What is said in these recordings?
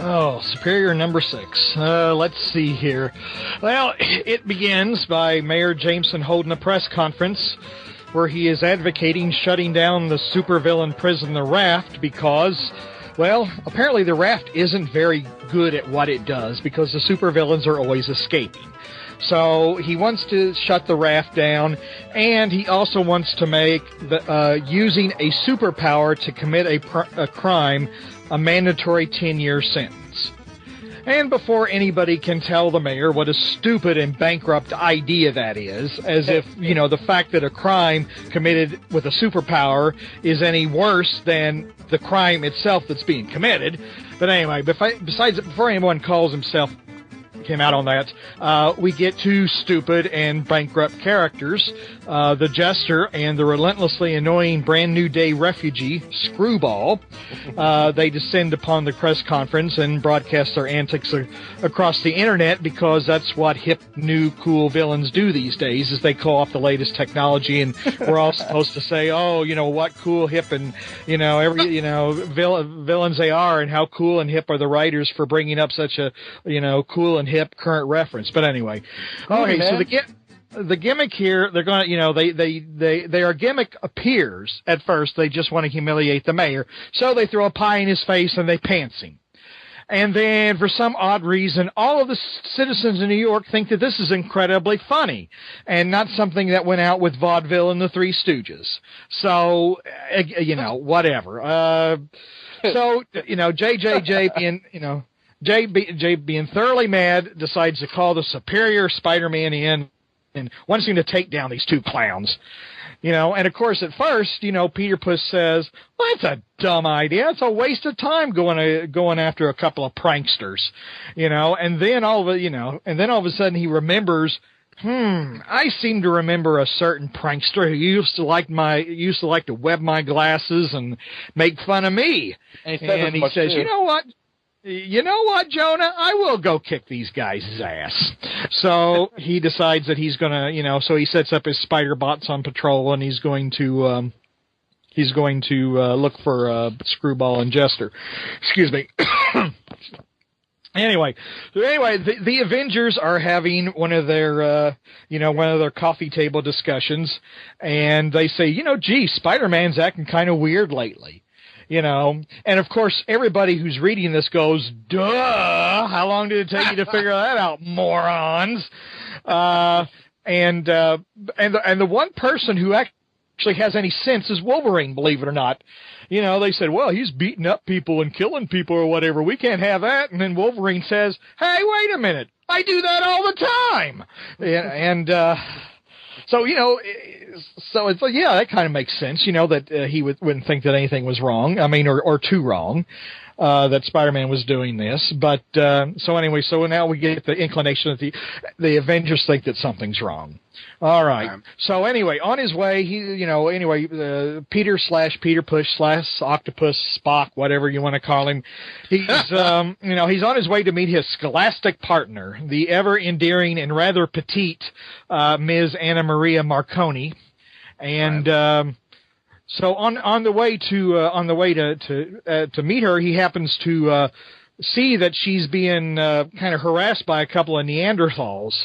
Oh, Superior number 6. Let's see here. Well, it begins by Mayor Jameson holding a press conference where he is advocating shutting down the supervillain prison, the Raft, because, well, apparently the Raft isn't very good at what it does because the supervillains are always escaping. So he wants to shut the Raft down, and he also wants to make using a superpower to commit a crime a mandatory 10-year sentence. And before anybody can tell the mayor what a stupid and bankrupt idea that is, as if, the fact that a crime committed with a superpower is any worse than the crime itself that's being committed. But anyway, before anyone calls him out on that, we get two stupid and bankrupt characters, the Jester and the relentlessly annoying Brand New Day refugee, Screwball. They descend upon the press conference and broadcast their antics across the internet because that's what hip, new, cool villains do these days, is they call off the latest technology, and we're all supposed to say, oh, what cool, hip, and, villains they are, and how cool and hip are the writers for bringing up such a, cool and hip current reference. But anyway, okay, so the gimmick here, they're going to, their gimmick appears at first, they just want to humiliate the mayor, so they throw a pie in his face and they pants him. And then, for some odd reason, all of the citizens in New York think that this is incredibly funny, and not something that went out with vaudeville and the Three Stooges. So, whatever. Jay being thoroughly mad, decides to call the Superior Spider-Man in and wants him to take down these two clowns. And of course at first, Peter Puss says, well, that's a dumb idea. It's a waste of time going after a couple of pranksters, and then all of a sudden he remembers, I seem to remember a certain prankster who used to like to web my glasses and make fun of me. And he says, you know what, Jonah? I will go kick these guys' ass. So he decides that he's gonna, so he sets up his spider bots on patrol, and he's going to look for Screwball and Jester. Excuse me. Anyway, the Avengers are having one of their coffee table discussions, and they say, gee, Spider-Man's acting kind of weird lately. And of course, everybody who's reading this goes, duh, how long did it take you to figure that out, morons? And the one person who actually has any sense is Wolverine, believe it or not. They said, well, he's beating up people and killing people or whatever. We can't have that. And then Wolverine says, hey, wait a minute. I do that all the time. So it's like, yeah, that kind of makes sense, that he wouldn't think that anything was wrong. I mean, or too wrong, that Spider-Man was doing this. But, so now we get the inclination that the Avengers think that something's wrong. All right. So anyway, on his way, Peter Push / Octopus Spock, whatever you want to call him, he's, he's on his way to meet his scholastic partner, the ever endearing and rather petite, Ms. Anna Maria Marconi. And, so on the way to meet her, he happens to, see that she's being kind of harassed by a couple of Neanderthals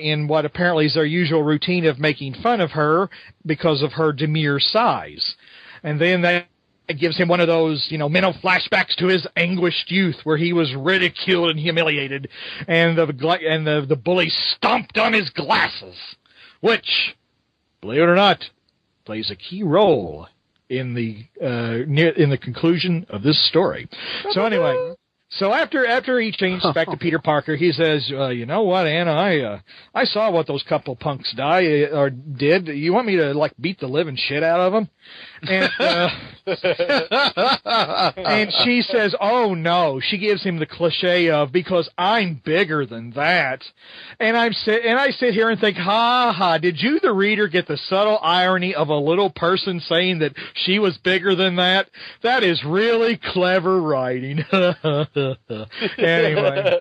in what apparently is their usual routine of making fun of her because of her demure size. And then that gives him one of those, mental flashbacks to his anguished youth where he was ridiculed and humiliated, and the bully stomped on his glasses, which, believe it or not, plays a key role in the conclusion of this story. So anyway, after he changes back to Peter Parker, he says, you know what, Anna, I saw what those couple punks did. You want me to beat the living shit out of them? And and she says, oh no. She gives him the cliche of, because I'm bigger than that. And I sit here and think, ha ha, did you, the reader, get the subtle irony of a little person saying that she was bigger than that? That is really clever writing. Anyway.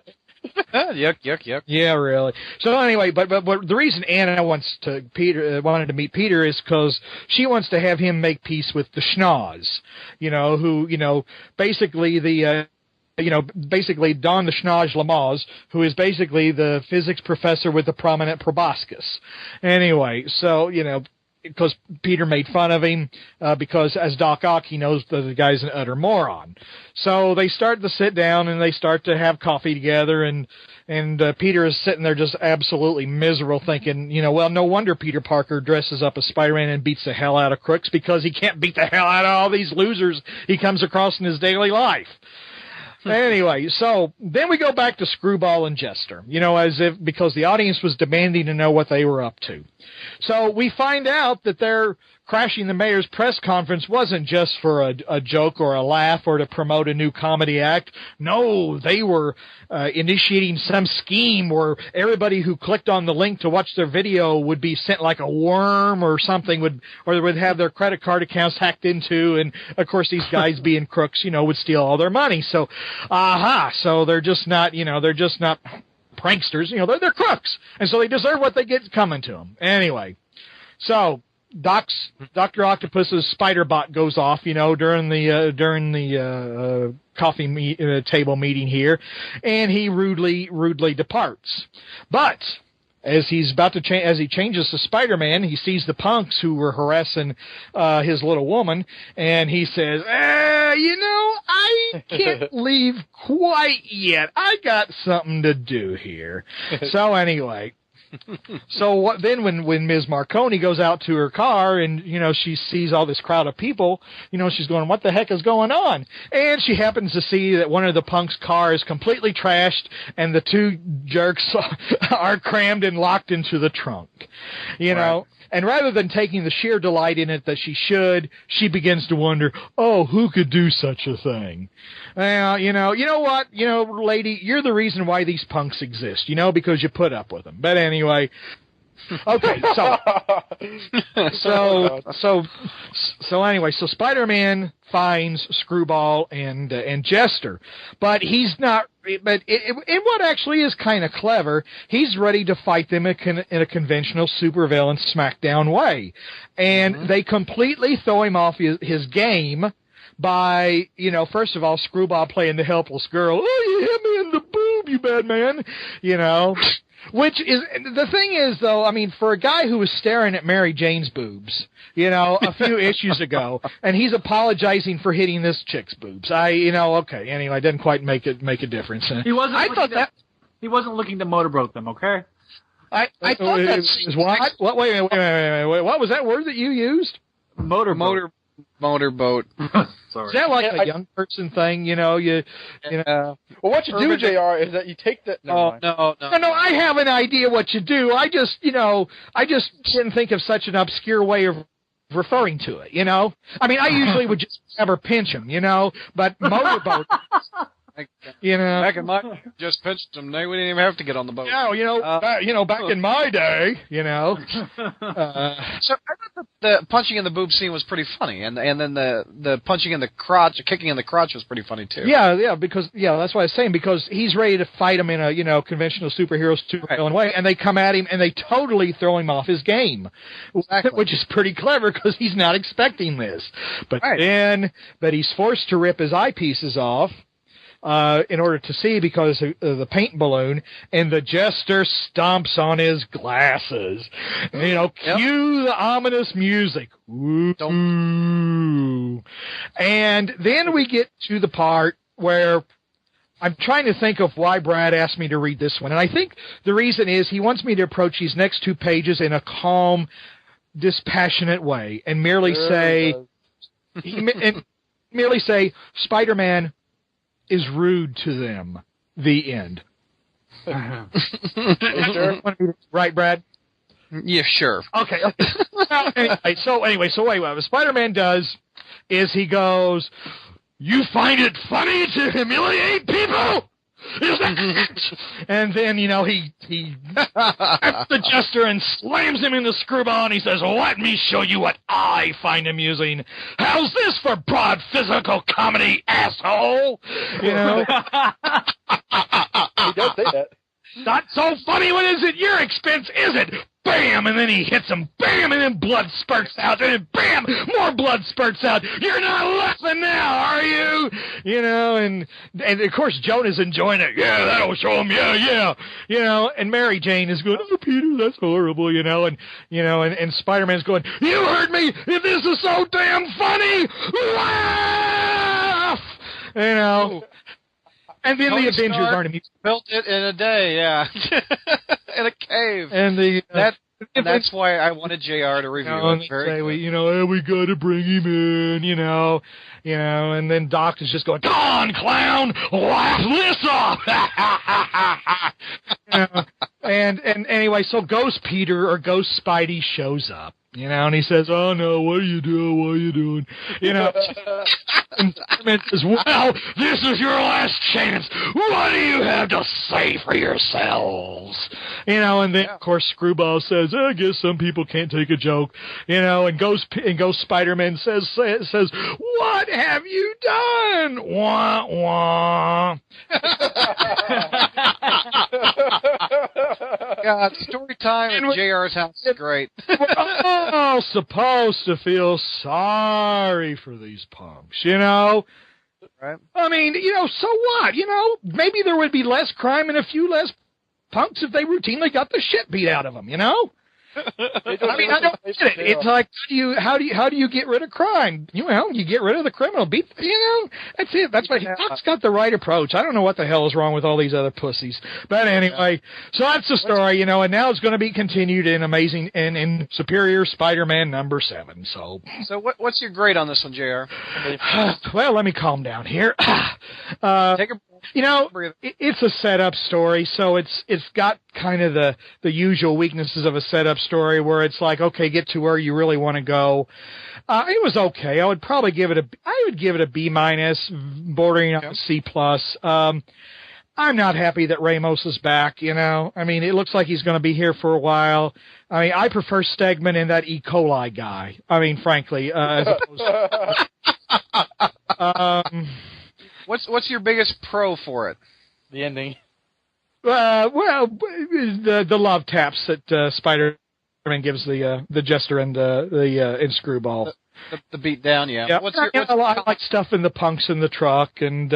Yuck. Yeah, really. So anyway, but the reason Anna wanted to meet Peter is because she wants to have him make peace with the schnoz, who, basically the basically Don the Schnage Lamaze, who is basically the physics professor with the prominent proboscis. Anyway, so, because Peter made fun of him, because as Doc Ock, he knows that the guy's an utter moron. So they start to sit down and they start to have coffee together, and Peter is sitting there just absolutely miserable, thinking, well, no wonder Peter Parker dresses up as Spider-Man and beats the hell out of crooks, because he can't beat the hell out of all these losers he comes across in his daily life. Anyway, so then we go back to Screwball and Jester, because the audience was demanding to know what they were up to. So we find out that their crashing the mayor's press conference wasn't just for a joke or a laugh or to promote a new comedy act. No, they were initiating some scheme where everybody who clicked on the link to watch their video would be sent like a worm or something, or would have their credit card accounts hacked into, and of course these guys being crooks, would steal all their money. So, so they're just not pranksters, they're crooks, and so they deserve what they get coming to them. Anyway, so Dr. Octopus's spider bot goes off, during the coffee table meeting here, and he rudely departs. But as he's about to as he changes to Spider-Man, he sees the punks who were harassing his little woman, and he says, I can't leave quite yet. I got something to do here. So anyway, then when Ms. Marconi goes out to her car and, she sees all this crowd of people, she's going, what the heck is going on? And she happens to see that one of the punks' car is completely trashed and the two jerks are crammed and locked into the trunk, Right. And rather than taking the sheer delight in it that she should, she begins to wonder, who could do such a thing? Well, you know what? Lady, you're the reason why these punks exist, because you put up with them. But anyway, okay, so Spider-Man finds Screwball and Jester, but he's not. But what actually is kind of clever, he's ready to fight them in a conventional supervillain SmackDown way, and they completely throw him off his game by, first of all, Screwball playing the helpless girl. Oh, you hit me in the boob, you bad man, Which is, the thing is, though, for a guy who was staring at Mary Jane's boobs, a few issues ago, and he's apologizing for hitting this chick's boobs. Okay, anyway, didn't quite make a difference. He wasn't looking to motorboat them, okay? I thought that's what? Wait, what was that word that you used? Motorboat. Sorry. Is that like a young person thing? Well, what you do, JR, is that you take the. No. I have an idea what you do. I just didn't think of such an obscure way of referring to it. I usually would just never pinch him. But motorboat. Back in my just pinched them. We didn't even have to get on the boat. Back in my day, So I thought the punching in the boob scene was pretty funny, and then the punching in the crotch, kicking in the crotch was pretty funny too. Yeah, because that's what I was saying, because he's ready to fight him in a conventional superhero way, and they come at him and they totally throw him off his game, which is pretty clever because he's not expecting this. But he's forced to rip his eyepieces off. In order to see because of the paint balloon, and the Jester stomps on his glasses. Cue the ominous music. Ooh. And then we get to the part where I'm trying to think of why Brad asked me to read this one. And I think the reason is he wants me to approach these next two pages in a calm, dispassionate way and merely say, Spider-Man is rude to them. The end. Right, Brad? Yeah, sure. Okay. Anyway, what Spider-Man does is he goes, "You find it funny to humiliate people? Is that?" And then, he grabs the Jester and slams him in the Screwball, and he says, "Let me show you what I find amusing. How's this for broad physical comedy, asshole?" He does say that. Not so funny. What is it? Your expense, is it? Bam! And then he hits him. Bam! And then blood spurts out. And then bam! More blood spurts out. You're not laughing now, are you? you know, and of course Jonah's enjoying it. Yeah, that'll show him. Yeah, you know, and Mary Jane is going, oh, Peter, that's horrible, you know, and Spider-Man's going, you heard me. If this is so damn funny, laugh, you know. And then Tony the Avengers Stark aren't amused. built it in a day, yeah, in a cave. And that's why I wanted JR to review it. Very good. We got to bring him in, you know, and then Doc is just going, "Come on, clown, laugh this off." And anyway, so Ghost Peter or Ghost Spidey shows up, you know, and he says, "Oh no, what are you doing? What are you doing?" You know, and Spider-Man says, "Well, this is your last chance. What do you have to say for yourselves?" You know, and then of course Screwball says, "I guess some people can't take a joke," you know, and Ghost Spider-Man says, "What have you done?" Wah wah. God, story time at JR's house is great. We're all supposed to feel sorry for these punks, you know? Right. I mean, you know, so what? You know, maybe there would be less crime and a few less punks if they routinely got the shit beat out of them, you know? I mean, I don't get it. It's like, how do you get rid of crime? You know, you get rid of the criminal. You know, that's it. That's why Doc's got the right approach. I don't know what the hell is wrong with all these other pussies. But anyway, so that's the story, you know, and now it's going to be continued in Amazing and in Superior Spider-Man #7. So what's your grade on this one, JR? Well, let me calm down here. Take a You know, it's a setup story, so it's got kind of the usual weaknesses of a setup story where it's like, okay, get to where you really want to go. It was okay. I would give it a B-, bordering on a C+. I'm not happy that Ramos is back, you know. I mean, it looks like he's going to be here for a while. I mean, I prefer Stegman and that E. coli guy. I mean, frankly, as opposed to... What's your biggest pro for it? The ending. Well, the love taps that Spider-Man gives the Jester and and Screwball. The beat down, yeah. Yeah. I like stuff in the punks in the truck and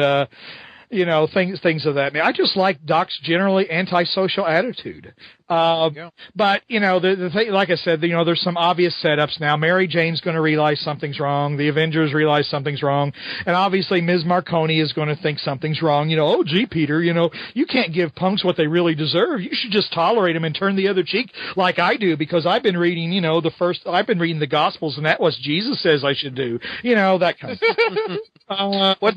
you know, things of that. I just like Doc's generally antisocial attitude. But, you know, the thing, like I said, you know, there's some obvious setups now. Mary Jane's going to realize something's wrong. The Avengers realize something's wrong. And obviously Ms. Marconi is going to think something's wrong. You know, oh, gee, Peter, you know, you can't give punks what they really deserve. You should just tolerate them and turn the other cheek like I do, because I've been reading, you know, I've been reading the Gospels, and that's what Jesus says I should do. You know, that kind of stuff.